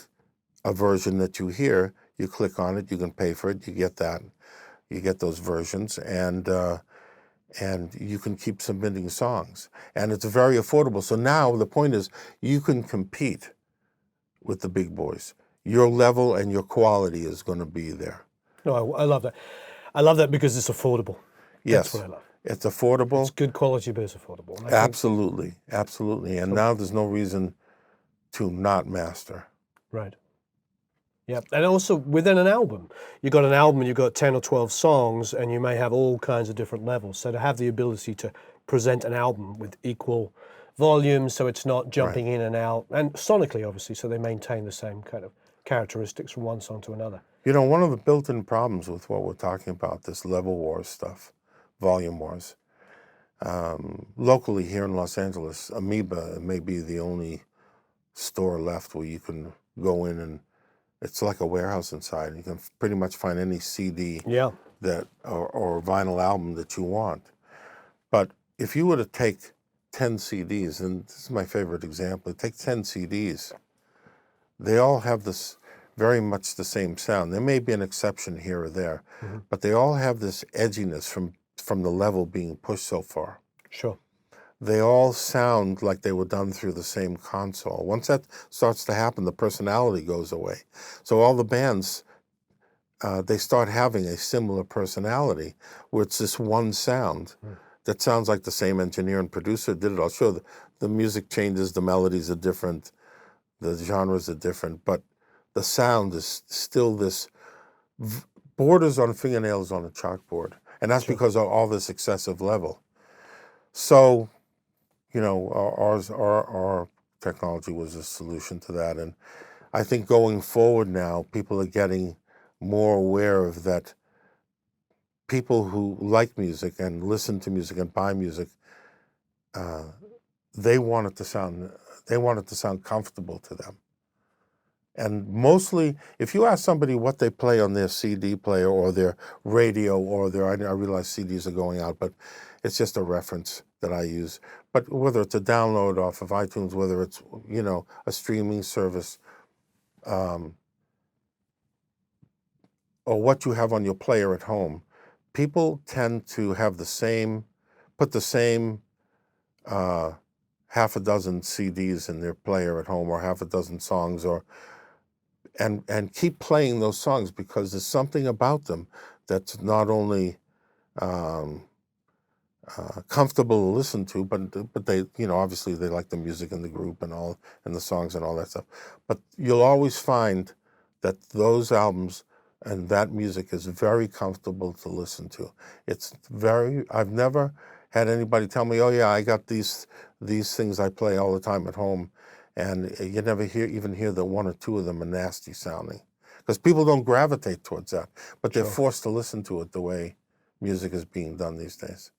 a version that you hear, you click on it, you can pay for it, you get that. You get those versions, and you can keep submitting songs. And it's very affordable. So now the point is, you can compete with the big boys. Your level and your quality is going to be there. No, I love that. I love that because it's affordable. Yes. That's what I love. It's affordable. It's good quality, but it's affordable. Absolutely. Absolutely. And now there's no reason to not master. Right. Yeah, and also within an album, you've got an album and you've got 10 or 12 songs, and you may have all kinds of different levels. So to have the ability to present an album with equal volume, so it's not jumping in and out, and sonically, obviously, so they maintain the same kind of characteristics from one song to another. You know, one of the built-in problems with what we're talking about, this level wars stuff, volume wars, locally here in Los Angeles, Amoeba may be the only store left where you can go in and it's like a warehouse inside. You can pretty much find any CD that or vinyl album that you want. But if you were to take 10 CDs, and this is my favorite example, take 10 CDs, they all have this very much the same sound. There may be an exception here or there, but they all have this edginess from the level being pushed so far. Sure. They all sound like they were done through the same console. Once that starts to happen, the personality goes away. So all the bands, they start having a similar personality, where it's this one sound that sounds like the same engineer and producer did it. I'll show the music changes, the melodies are different, the genres are different, but the sound is still this borders on fingernails on a chalkboard. And that's Sure. because of all this excessive level. So, you know, our technology was a solution to that. And I think going forward now, people are getting more aware of that. People who like music and listen to music and buy music, they want it to sound comfortable to them. And mostly, if you ask somebody what they play on their CD player or their radio or I realize CDs are going out, but it's just a reference that I use. But whether it's a download off of iTunes, whether it's, you know, a streaming service, or what you have on your player at home, people tend to have put the same half a dozen CDs in their player at home, or half a dozen songs, and keep playing those songs because there's something about them that's not only comfortable to listen to, but they, you know, obviously they like the music and the group and the songs and all that stuff. But you'll always find that those albums and that music is very comfortable to listen to. I've never had anybody tell me, oh yeah, I got these things I play all the time at home, and you never even hear that one or two of them are nasty sounding, because people don't gravitate towards that, but they're Sure. forced to listen to it the way music is being done these days.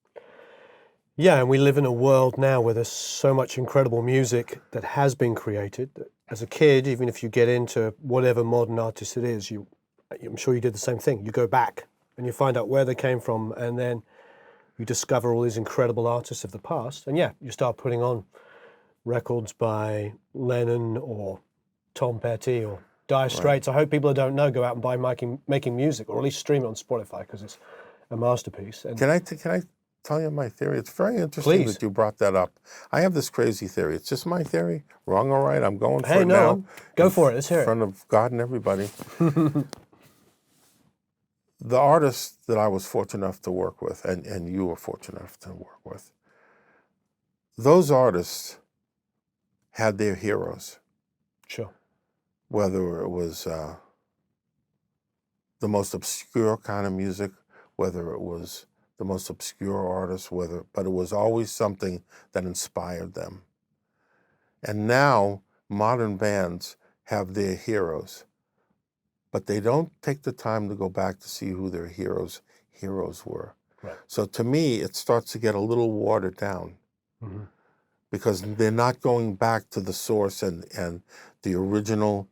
Yeah, and we live in a world now where there's so much incredible music that has been created. As a kid, even if you get into whatever modern artist it is, I'm sure you did the same thing. You go back and you find out where they came from, and then you discover all these incredible artists of the past. And yeah, you start putting on records by Lennon or Tom Petty or Dire Straits. I hope people that don't know go out and buy making music, or at least stream it on Spotify, because it's a masterpiece. And Can I tell you my theory? It's very interesting Please. that you brought that up. I have this crazy theory. It's just my theory. Wrong or right, I'm going for Hey, it no, now. go for it. Let's hear In it. front of God and everybody. The artists that I was fortunate enough to work with, and you were fortunate enough to work with, those artists had their heroes. Sure. Whether it was the most obscure kind of music, whether it was the most obscure artist, but it was always something that inspired them. And now modern bands have their heroes, but they don't take the time to go back to see who their heroes were. Right. So to me, it starts to get a little watered down, because they're not going back to the source and the original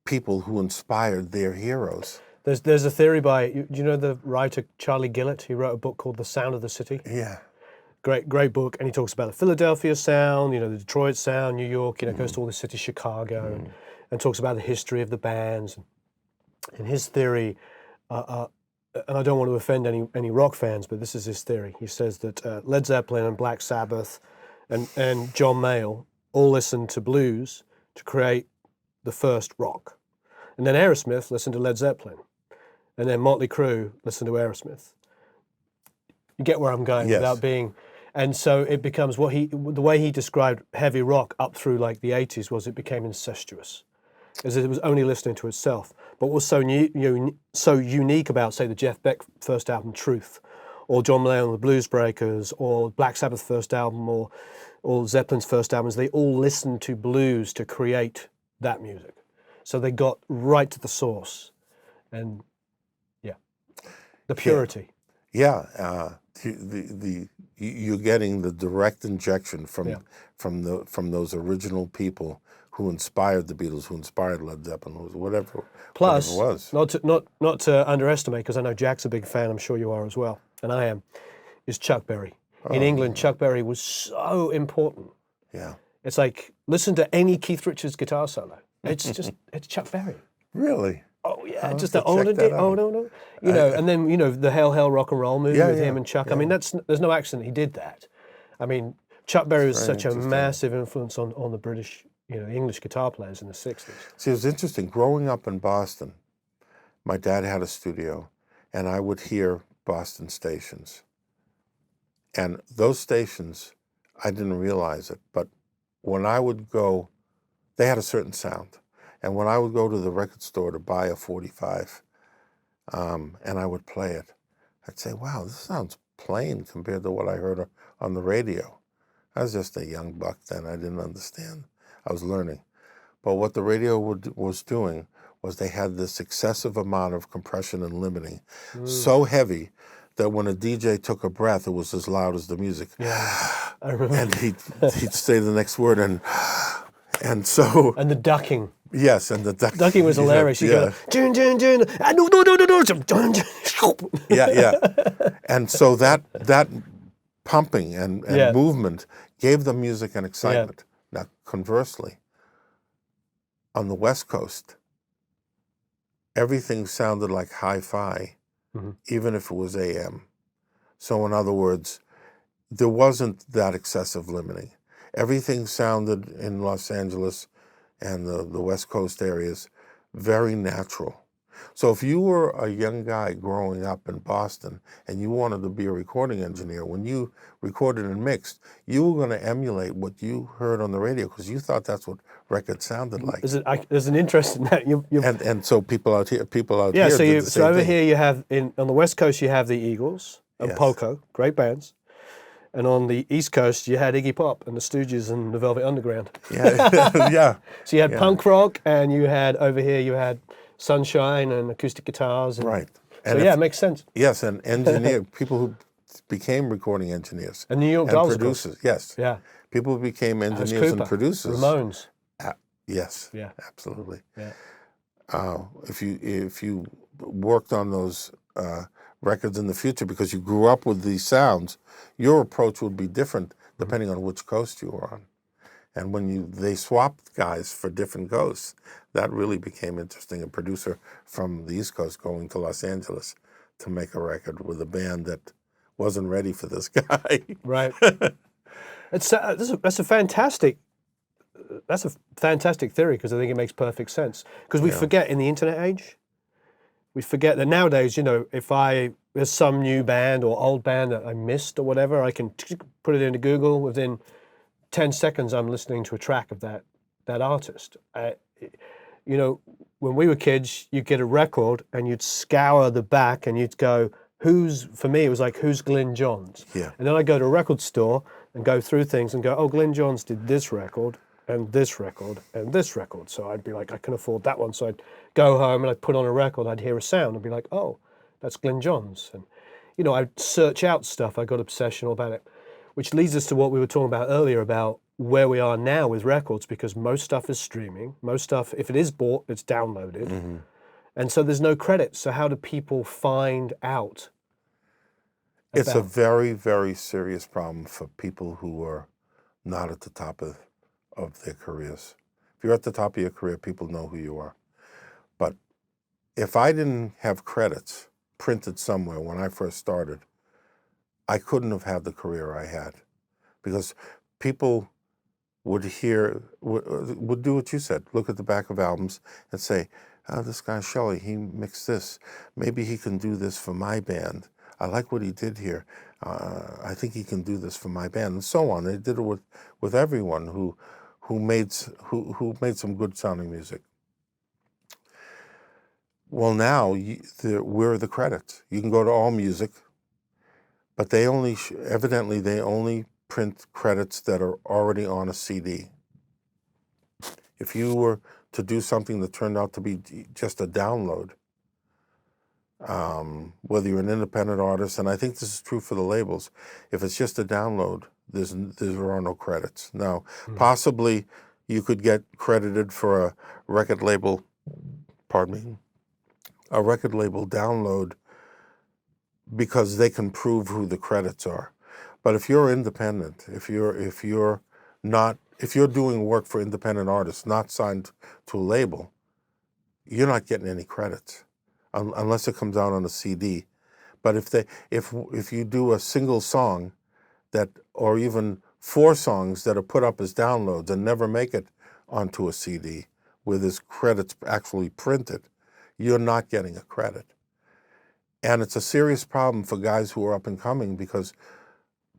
people who inspired their heroes. There's a theory do you know the writer Charlie Gillett? He wrote a book called The Sound of the City. Yeah. Great book, and he talks about the Philadelphia sound, the Detroit sound, New York, goes to all the cities, Chicago, and talks about the history of the bands. And his theory, and I don't want to offend any rock fans, but this is his theory. He says that Led Zeppelin and Black Sabbath and John Mayall all listened to blues to create the first rock. And then Aerosmith listened to Led Zeppelin. And then Motley Crue listened to Aerosmith. You get where I'm going. Yes. Without being... And so it becomes the way he described heavy rock up through like the 80s was it became incestuous, as it was only listening to itself. But what was so unique about, say, the Jeff Beck first album, Truth, or John Mayall and the Blues Breakers, or Black Sabbath first album, or Zeppelin's first albums, they all listened to blues to create that music. So they got right to the source, and the purity. Yeah, you're getting the direct injection from those original people who inspired the Beatles, who inspired Led Zeppelin, whatever. Plus, whatever it was. not to underestimate, because I know Jack's a big fan. I'm sure you are as well, and I am. Is Chuck Berry. In England, Chuck Berry was so important. Yeah. It's like, listen to any Keith Richards guitar solo. It's Chuck Berry. Really? Oh yeah, I'll just have the to check that out. no, and then the Hail Hail Rock and Roll movie with him and Chuck. I mean, there's no accident he did that. I mean, Chuck Berry was such a massive influence on the British, English guitar players in the '60s. See, it was interesting. Growing up in Boston, my dad had a studio, and I would hear Boston stations. And those stations, I didn't realize it, but when I would go, they had a certain sound. And when I would go to the record store to buy a 45, and I would play it, I'd say, wow, this sounds plain compared to what I heard on the radio. I was just a young buck then. I didn't understand. I was learning. But what the radio was doing was they had this excessive amount of compression and limiting, so heavy that when a DJ took a breath, it was as loud as the music. Yeah, I remember. And he'd say the next word, and so... And the ducking. Yes, and the ducking was hilarious. You go, dun, dun, dun, no, no, no, no, no, dun, dun. Yeah. And so that pumping and movement gave the music an excitement. Now, conversely, on the West Coast, everything sounded like hi-fi, even if it was AM. So in other words, there wasn't that excessive limiting. Everything sounded in Los Angeles and the West Coast areas very natural. So if you were a young guy growing up in Boston and you wanted to be a recording engineer, when you recorded and mixed, you were going to emulate what you heard on the radio because you thought that's what records sounded like. There's an interest in that. And so people out here did the so same over thing. here you have on the West Coast you have the Eagles and Poco, great bands. And on the East Coast, you had Iggy Pop and the Stooges and the Velvet Underground. Yeah. So you had punk rock, and you had over here you had Sunshine and acoustic guitars. And, Right. So it makes sense. Yes, and people who became recording engineers. And New York and Dolls, producers. Yes. Yeah. People who became engineers and producers. Ramones. Yes. Yeah. Absolutely. Yeah. If you worked on those records in the future because you grew up with these sounds, your approach would be different depending on which coast you were on. And when they swapped guys for different coasts, that really became interesting. A producer from the East Coast going to Los Angeles to make a record with a band that wasn't ready for this guy. Right. That's a fantastic theory because I think it makes perfect sense. Because we forget in the internet age, we forget that nowadays, if there's some new band or old band that I missed or whatever, I can put it into Google. Within 10 seconds, I'm listening to a track of that artist. When we were kids, you'd get a record and you'd scour the back and you'd go, for me, it was like, who's Glyn Johns? Yeah. And then I'd go to a record store and go through things and go, oh, Glyn Johns did this record and this record and this record. So I'd be like, I can afford that one. So I'd go home and I'd put on a record, I'd hear a sound and be like, oh, that's Glyn Johns. And, I'd search out stuff. I got obsessional about it, which leads us to what we were talking about earlier about where we are now with records, because most stuff is streaming. Most stuff, if it is bought, it's downloaded. And so there's no credits. So how do people find out? It's a very, very serious problem for people who are not at the top of their careers. If you're at the top of your career, people know who you are. But if I didn't have credits printed somewhere when I first started, I couldn't have had the career I had, because people would do what you said, look at the back of albums and say, oh, this guy Shelly, he mixed this. Maybe he can do this for my band. I like what he did here. I think he can do this for my band, and so on. They did it with everyone who made some good sounding music. Well, now where are the credits? You can go to AllMusic, but they only evidently print credits that are already on a CD. If you were to do something that turned out to be just a download, whether you're an independent artist, and I think this is true for the labels, if it's just a download, there are no credits. Now, possibly you could get credited for a record label, a record label download, because they can prove who the credits are. But if you're independent, if you're doing work for independent artists, not signed to a label, you're not getting any credits unless it comes out on a CD. But if you do a single song or even 4 songs that are put up as downloads and never make it onto a CD with his credits actually printed, you're not getting a credit. And it's a serious problem for guys who are up and coming, because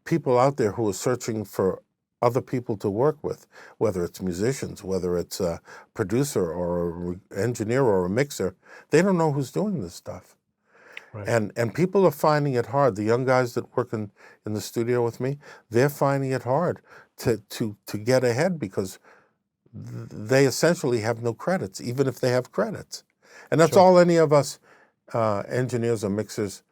people out there who are searching for other people to work with, whether it's musicians, whether it's a producer or an engineer or a mixer. They don't know who's doing this stuff. Right. And people are finding it hard. The young guys that work in the studio with me, they're finding it hard to get ahead because they essentially have no credits, even if they have credits. And that's Sure. all any of us engineers or mixers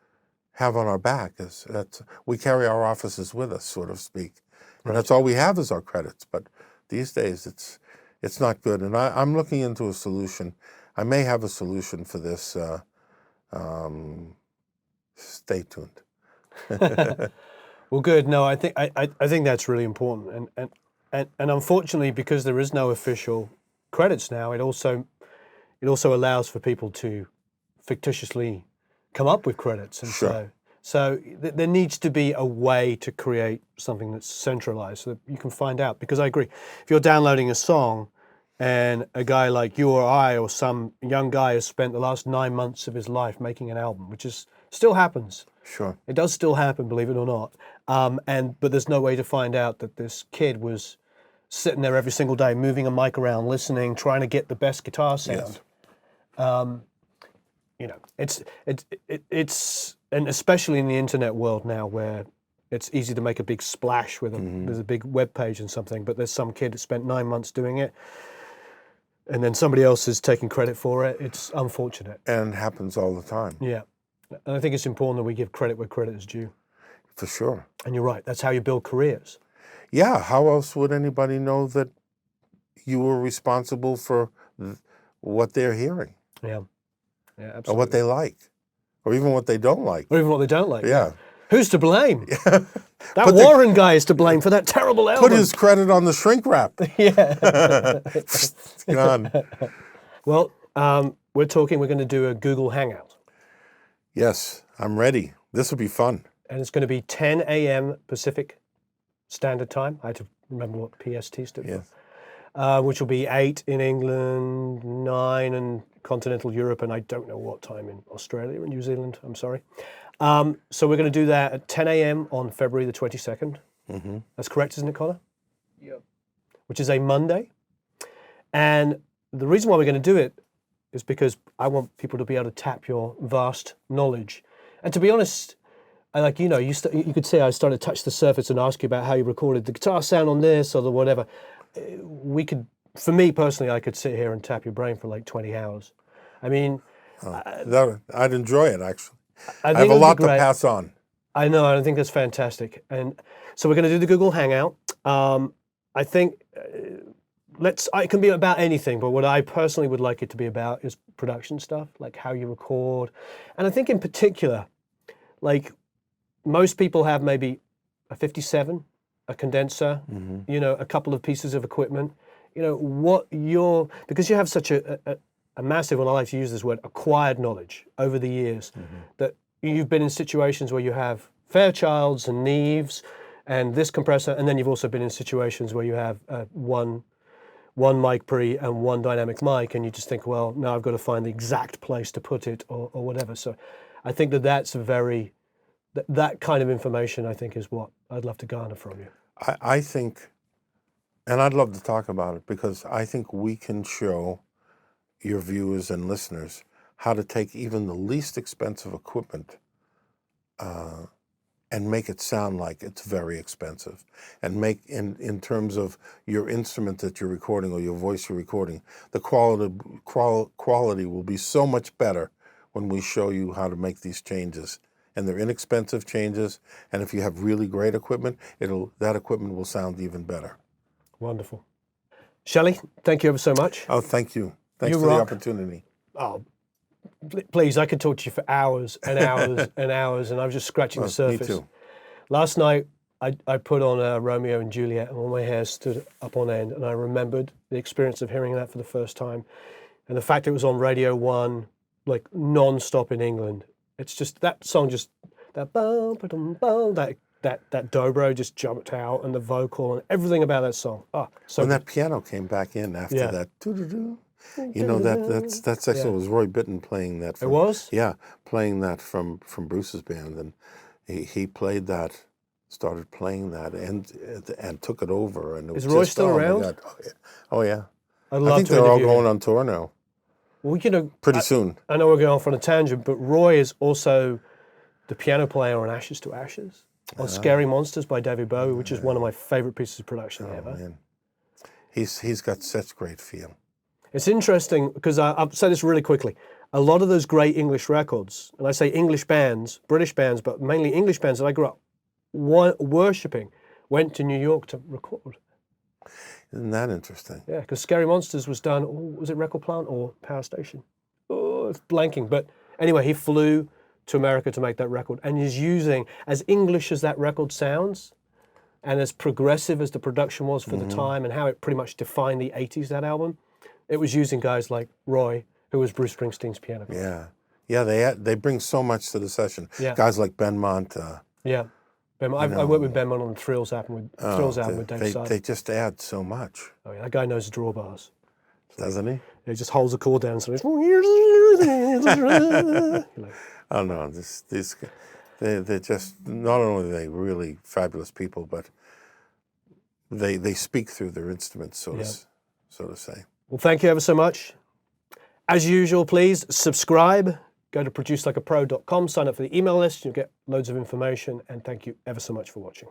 have on our back. Is that we carry our offices with us, so to speak. And that's all we have is our credits. But these days, it's not good. And I'm looking into a solution. I may have a solution for this. Stay tuned. Well, good. No, I think that's really important, and unfortunately, because there is no official credits now, it also allows for people to fictitiously come up with credits, and Sure. so there needs to be a way to create something that's centralized so that you can find out. Because I agree, if you're downloading a song, and a guy like you or I or some young guy has spent the last 9 months of his life making an album, which is still happens. Sure. It does still happen, believe it or not. But there's no way to find out that this kid was sitting there every single day, moving a mic around, listening, trying to get the best guitar sound. Yes. You know, it's and especially in the internet world now, where it's easy to make a big splash with there's a big web page and something, but there's some kid that spent 9 months doing it, and then somebody else is taking credit for it. It's unfortunate. And it happens all the time. Yeah. And I think it's important that we give credit where credit is due. For sure. And you're right, that's how you build careers. Yeah, how else would anybody know that you were responsible for what they're hearing? Yeah. Yeah, absolutely. Or what they like, or even what they don't like. Or even what they don't like. Yeah. Who's to blame? That Warren guy is to blame for that terrible album. Put his credit on the shrink wrap. Yeah. Gone. Well, we're going to do a Google Hangout. Yes, I'm ready. This will be fun. And it's going to be 10 a.m. Pacific Standard Time. I had to remember what PST stood for. Yes. Which will be 8 in England, 9 in continental Europe, and I don't know what time in Australia and New Zealand. I'm sorry. So we're going to do that at 10 a.m. on February the 22nd. Mm-hmm. That's correct, isn't it, Connor? Yep. Which is a Monday. And the reason why we're going to do it is because I want people to be able to tap your vast knowledge. And to be honest, you could say I started to touch the surface and ask you about how you recorded the guitar sound on this or the whatever. For me personally, I could sit here and tap your brain for like 20 hours. I mean, I'd enjoy it, actually. I have a lot to pass on. I know, and I think that's fantastic. And so we're going to do the Google Hangout. I think it can be about anything, but what I personally would like it to be about is production stuff, like how you record. And I think in particular, like most people have maybe a 57, a condenser, a couple of pieces of equipment. Because you have such a massive, and I like to use this word, acquired knowledge over the years, that you've been in situations where you have Fairchilds and Neves and this compressor, and then you've also been in situations where you have one mic pre and one dynamic mic, and you just think, well, now I've got to find the exact place to put it or whatever. So I think that's that kind of information, I think, is what I'd love to garner from you. I think, and I'd love to talk about it, because I think we can show your viewers and listeners how to take even the least expensive equipment and make it sound like it's very expensive, and make in terms of your instrument that you're recording or your voice you're recording, the quality will be so much better when we show you how to make these changes. And they're inexpensive changes, and if you have really great equipment, that equipment will sound even better. Wonderful. Shelly, thank you ever so much. Oh, thank you. Thanks for the opportunity. Oh, please, I could talk to you for hours and hours and hours, and I'm just scratching the surface. Me too. Last night, I put on Romeo and Juliet, and all my hair stood up on end, and I remembered the experience of hearing that for the first time, and the fact it was on Radio 1, like non-stop in England. It's just, that song just, that dobro just jumped out, and the vocal and everything about that song. So when that piano came back in after that, that section was Roy Bittan playing that. It was? Yeah, playing that from Bruce's band, and he played that started playing that and took it over. And it was Is Roy just, still oh my around? God. Oh yeah. I'd love I think to they're all interview him. going on tour now. Well, you know, Pretty soon. I know we're going off on a tangent, but Roy is also the piano player on Ashes to Ashes, on Scary Monsters by David Bowie, which is one of my favorite pieces of production ever. Man. He's got such great feel. It's interesting because I'll say this really quickly. A lot of those great English records, and I say English bands, British bands, but mainly English bands that I grew up worshipping, went to New York to record. Isn't that interesting? Yeah, because Scary Monsters was done, was it Record Plant or Power Station? Oh, it's blanking. But anyway, he flew to America to make that record and is using, as English as that record sounds, and as progressive as the production was for the time and how it pretty much defined the 80s, that album, it was using guys like Roy, who was Bruce Springsteen's piano player. Yeah. They bring so much to the session. Yeah. Guys like Benmont. Yeah. I worked with Benmont on the Thrills album with Dave Side. They just add so much. Oh yeah, that guy knows the drawbars. Doesn't he? He just holds the chord down and says, Oh no, they're just, not only are they really fabulous people, but they speak through their instruments, so to say. Well, thank you ever so much. As usual, please subscribe. Go to producelikeapro.com, sign up for the email list. You'll get loads of information. And thank you ever so much for watching.